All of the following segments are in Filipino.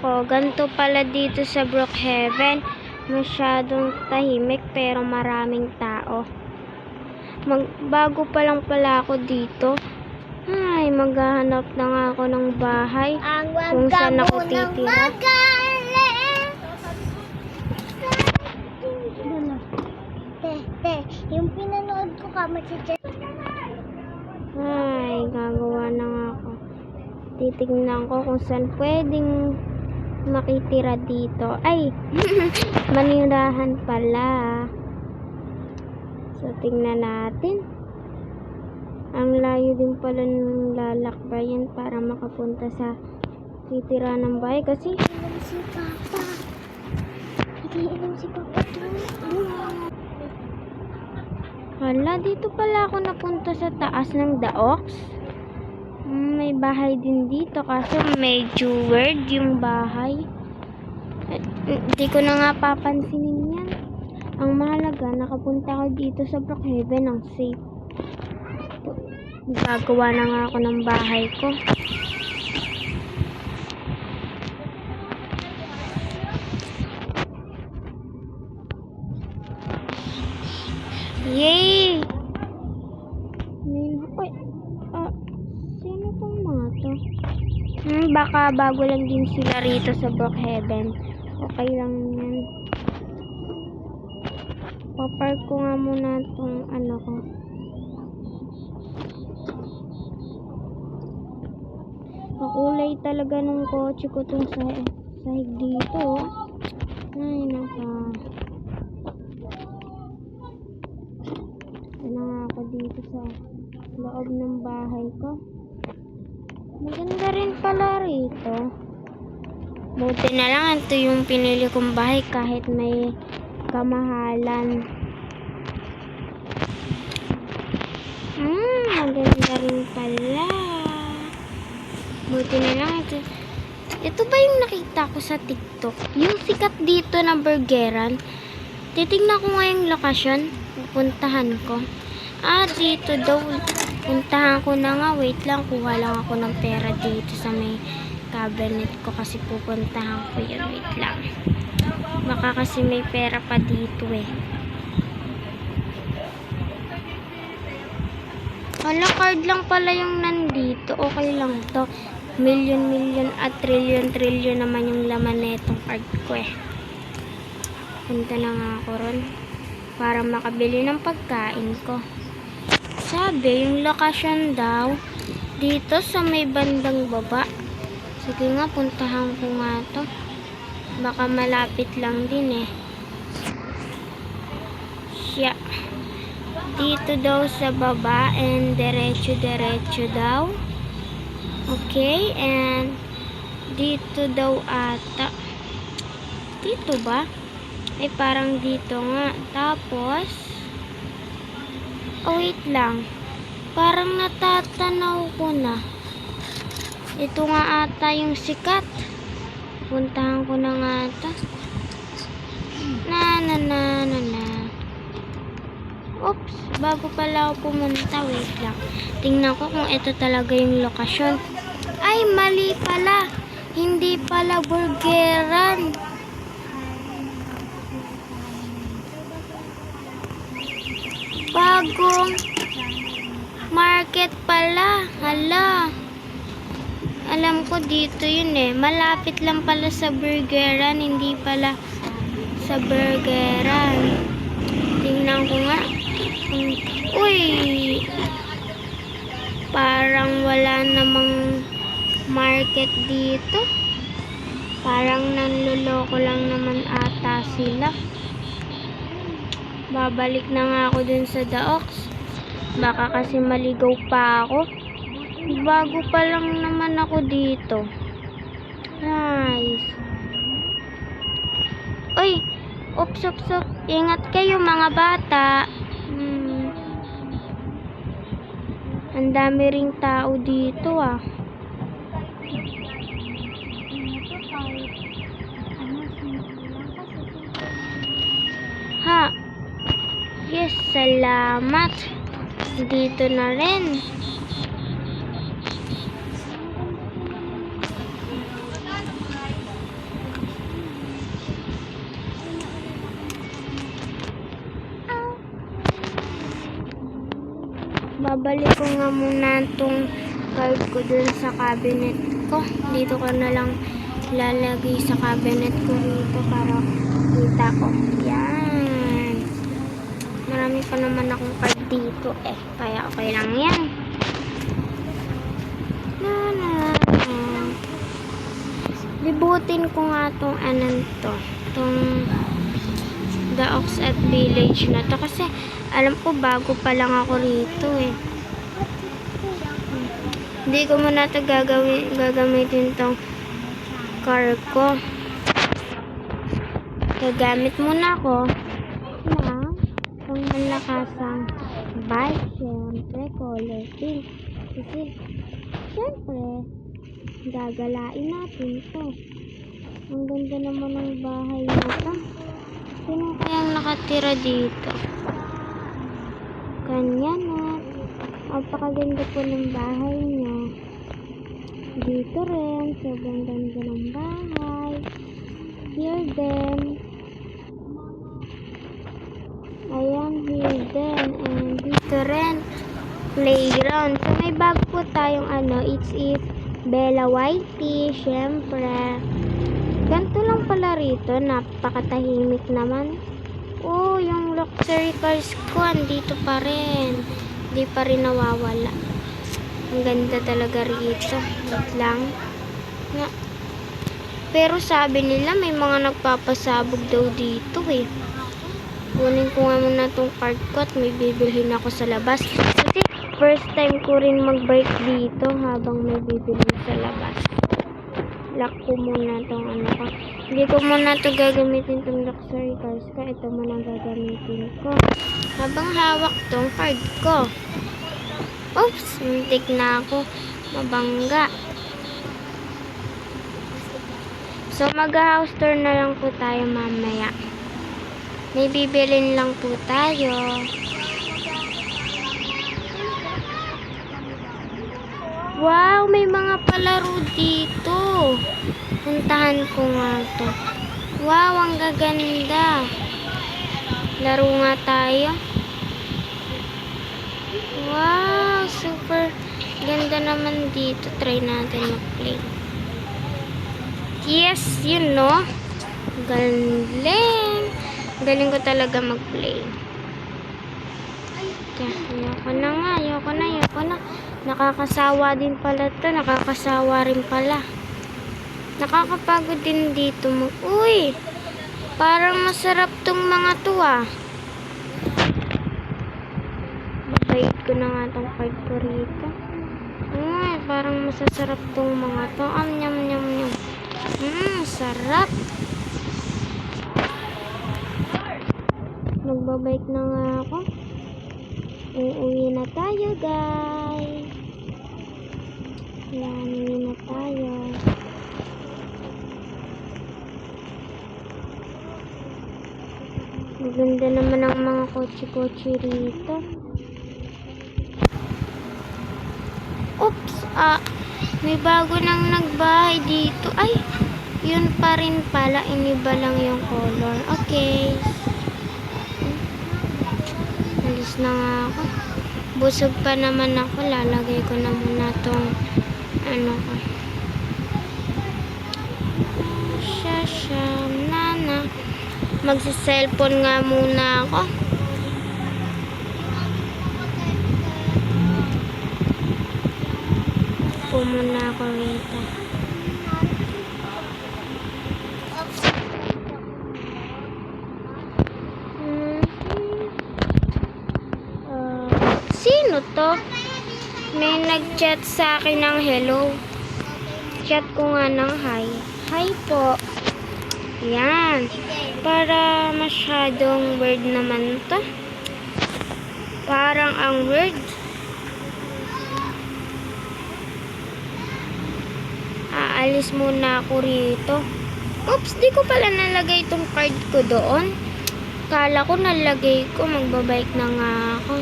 nako, ganito pala dito sa Brookhaven. Masyadong tahimik pero maraming tao. Bago pa lang pala ako dito. Ay, maghahanap na nga ako ng bahay kung saan ako titira. Yung pinanood ko ka, Ay, gagawa na nga ako. Titignan ko kung saan pwedeng makitira dito. Ay, manirahan pala. So, tingnan natin. Ang layo din pala ng lalakbayan para makapunta sa titira ng bahay. Kasi, si Papa. Nagiinom si Papa doon. hala, dito pala ako napunta sa taas ng Daoks. May bahay din dito kaso medyo weird yung bahay. Hindi ko na nga papansinin yan. Ang mahalaga, nakapunta ako dito sa Brookhaven ng safe. Gagawa na nga ako ng bahay ko. Yay! Uy, sino tong mga to? Baka bago lang din sila rito sa Brookhaven. Okay lang yan. Papark ko nga muna tong ano ko. Makulay talaga nung kotse ko tong sahig dito. Ay, naka. Ano nga ako dito sa loob ng bahay ko. Maganda rin pala rito. Buti na lang ito yung pinili kong bahay kahit may kamahalan. Maganda rin pala. Buti na lang ito. Ito ba yung nakita ko sa TikTok? Yung sikat dito na burgeran. Titignan ko nga yung lokasyon. Pupuntahan ko. Dito daw. Puntahan ko na nga. Wait lang. Kuha lang ako ng pera dito sa may cabinet ko kasi pupuntahan ko yan. Wait lang. Baka kasi may pera pa dito eh. Hala, card lang pala yung nandito. Okay lang to. Million at trillion naman yung laman na itong card ko eh. Punta na nga ako ron para makabili ng pagkain ko. Sabi, yung lokasyon daw dito sa may bandang baba. Sige nga, puntahan ko nga to. Baka malapit lang din eh. Siya. Dito daw sa baba and diretso daw. Okay, and dito daw ata. Dito ba? Ay, parang dito nga. Tapos, wait lang. Parang natatanaw ko na. Ito nga ata yung sikat. Puntahan ko na nga ata. Na. Oops, bago pala ako pumunta. Wait lang. Tingnan ko kung ito talaga yung lokasyon. Ay, mali pala. Hindi pala burgeran. Bagong market pala. Hala. Alam ko dito yun eh. Malapit lang pala sa burgeran. Hindi pala sa burgeran. Tingnan ko nga. Uy. Parang wala namang market dito. Parang nanloloko lang naman ata sila. Babalik na nga ako dun sa Daoks. Baka kasi maligaw pa ako. Bago pa lang naman ako dito. Nice. Uy! Ops. Ingat kayo mga bata. Ang dami ring tao dito ah. Ha? Yes, salamat. Dito na rin. Babalik ko nga muna itong card ko dun sa cabinet ko. Dito ko na lang lalagay sa cabinet ko rito para kita ko. Yan. Marami pa naman akong card dito eh. Kaya okay lang yan. Libutin ko nga tong tong The Ox at Village na to kasi alam ko bago pa lang ako rito eh. Hindi ko muna ito gagamitin tong car ko. Gagamit muna ako na itong malakasang bike, syempre color pink. Kasi syempre gagalain natin to. Ang ganda naman ng bahay nito. Sino kayang nakatira dito? Kanya na. Napakaganda po ng bahay niya. Dito rin. Sobrang ganda ng bahay. Here din. Ayan, here din. And dito rin. Playground. So may bago po tayong it's Bella Whitey, syempre. Ganito lang pala rito, napakatahimik naman. Oh, yung luxury cars ko, andito pa rin. Hindi pa rin nawawala. Ang ganda talaga rito. Wait lang. Pero sabi nila, may mga nagpapasabog daw dito eh. Kunin ko nga muna tong card ko at may bibilhin ako sa labas. Kasi first time ko rin magbike dito habang may bibili sa labas. Lock ko muna tong ko. Hindi ko muna to gagamitin tong luxury cars ko. Ito muna gagamitin ko. Habang hawak tong card ko. Oops! Muntik na ako mabangga. So mag-house tour na lang po tayo mamaya. May bibilin lang po tayo. Wow, may mga palaro dito. Puntahan ko nga to. Wow, ang gaganda. Laro nga tayo. Wow, super ganda naman dito. Try natin mag-play. Yes, you know. Galing. Galing ko talaga mag-play. Ayoko na. Nakakasawa din pala to. Nakakasawa rin pala. Nakakapagod din dito mo. Uy! Parang masarap tong mga to ah. Babait ko na nga tong card ko rito. Uy, parang masasarap tong mga to. Nyam nyam nyam. Sarap. Magbabike na nga ako. Uuwi na tayo, guys. Yan, uuwi na tayo. Maganda naman ang mga kotse-kotse rito. Oops! May bago nang nagbahay dito. Ay! Yun pa rin pala. Iniba lang yung color. Okay. Alis na nga ako. Busog pa naman ako. Lalagay ko na muna tong ko. Nana. Magsa-cellphone nga muna ako. Muna ako rito. Sino to? May nag-chat sa akin ng hello. Chat ko nga ng hi. Hi po. Yan. Para masyadong weird naman to. Parang ang weird. Aalis muna ako rito. Oops, di ko pala nalagay itong card ko doon. Kala ko nalagay ko. Magbabike na nga ako.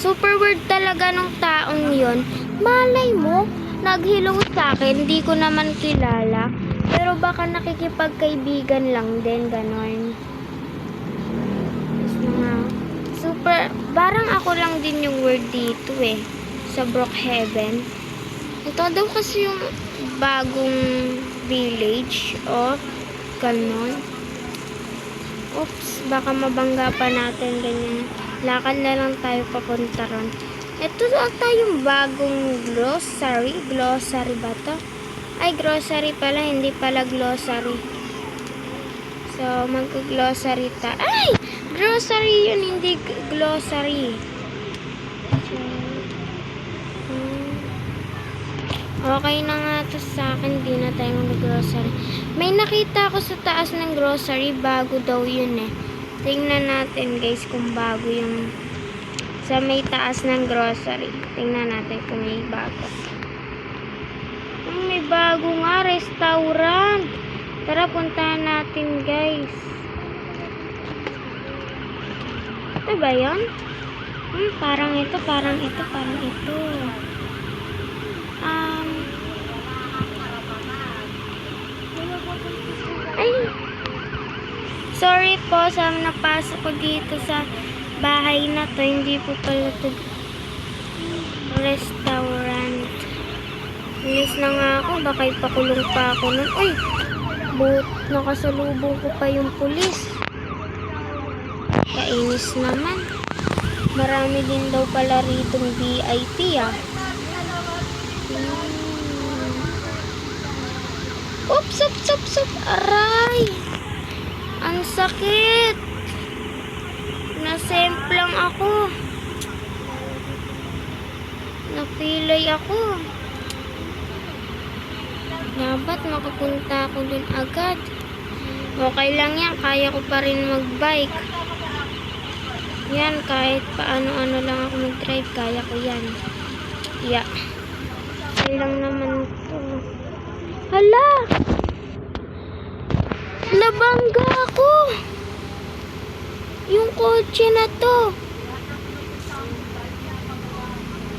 Super weird talaga ng taong yon. Malay mo, nag-hello sa akin. Di ko naman kilala. Pero baka nakikipagkaibigan lang din. Ganon. Super Parang ako lang din yung word dito eh. Sa Brookhaven. Ito daw kasi yung bagong village. O, ganon. Oops, baka mabangga pa natin ganyan. Lakad na lang tayo papunta ron. Ito ata yung bagong grocery. Glossary ba to? Ay, grocery pala. Hindi pala glossary. So, mag-glossary ta. Ay! Grocery yun, hindi glossary. So, okay na nga to sa akin. Hindi na tayo mag-grocery. May nakita ko sa taas ng grocery. Bago daw yun eh. Tingnan natin guys kung bago yung sa may taas ng grocery. Tingnan natin kung may bago. May bago nga, restaurant. Tara, puntahan natin, guys. Ito ba yun? Parang ito, parang ito, parang ito. Ay! Sorry po sa napasok ko dito sa bahay na to. Hindi po pala ito restaurant. Inis na nga ako. Baka ipakulong pa ako nun. Uy! Buot nakasalubong ko pa yung pulis. Kainis naman. Marami din daw pala ritong VIP ah. Oops, oops, oops, oops. Aray! Ang sakit! Nasemplang ako. Napilay ako. Dapat makapunta ako dun agad. Okay lang yan. Kaya ko pa rin mag-bike. Yan, kahit paano-ano lang ako mag-drive. Kaya ko yan. Yeah. Okay lang naman to. Hala! Nabangga ako! Yung kotse na to.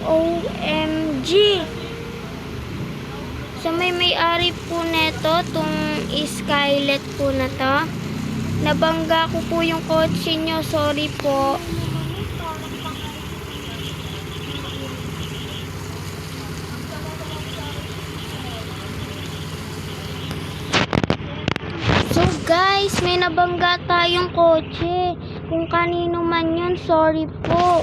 OMG! So may-ari po neto, tong Skylet po na to. Nabangga ko po yung kotse nyo. Sorry po. So guys, may nabangga tayong kotse. Kung kanino man yun, sorry po.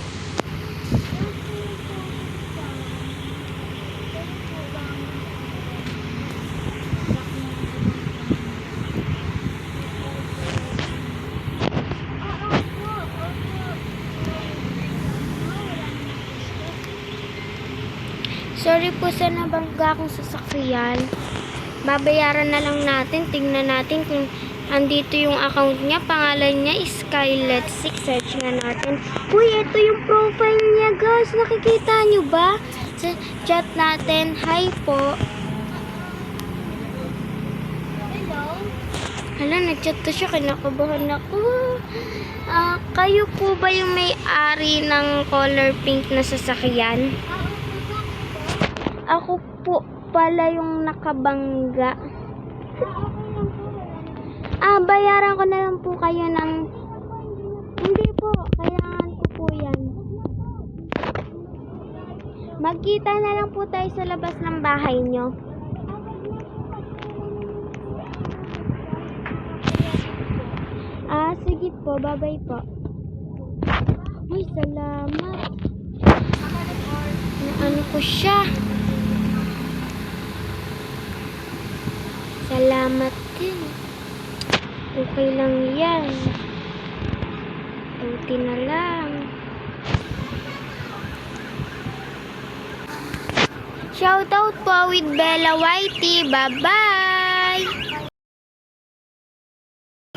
Sorry po sa nabangga kong sasakyan. Babayaran na lang natin. Tingnan natin kung andito yung account niya. Pangalan niya is Skylet 6. Search nga natin. Uy, ito yung profile niya guys. Nakikita nyo ba? Sa chat natin. Hi po. Hello? Hala, nag-chat to siya. Kinakabahan ako. Kayo po ba yung may-ari ng color pink na sasakyan? Ako po pala yung nakabangga. Bayaran ko na lang po kayo ng... Hindi po, kailangan ko po yan. Magkita na lang po tayo sa labas ng bahay nyo. Sige po, bye-bye po. Uy, salamat. Ano ko siya? Salamat din. Okay lang yan. Buti na lang. Shoutout po with Bella Whitey. Bye-bye!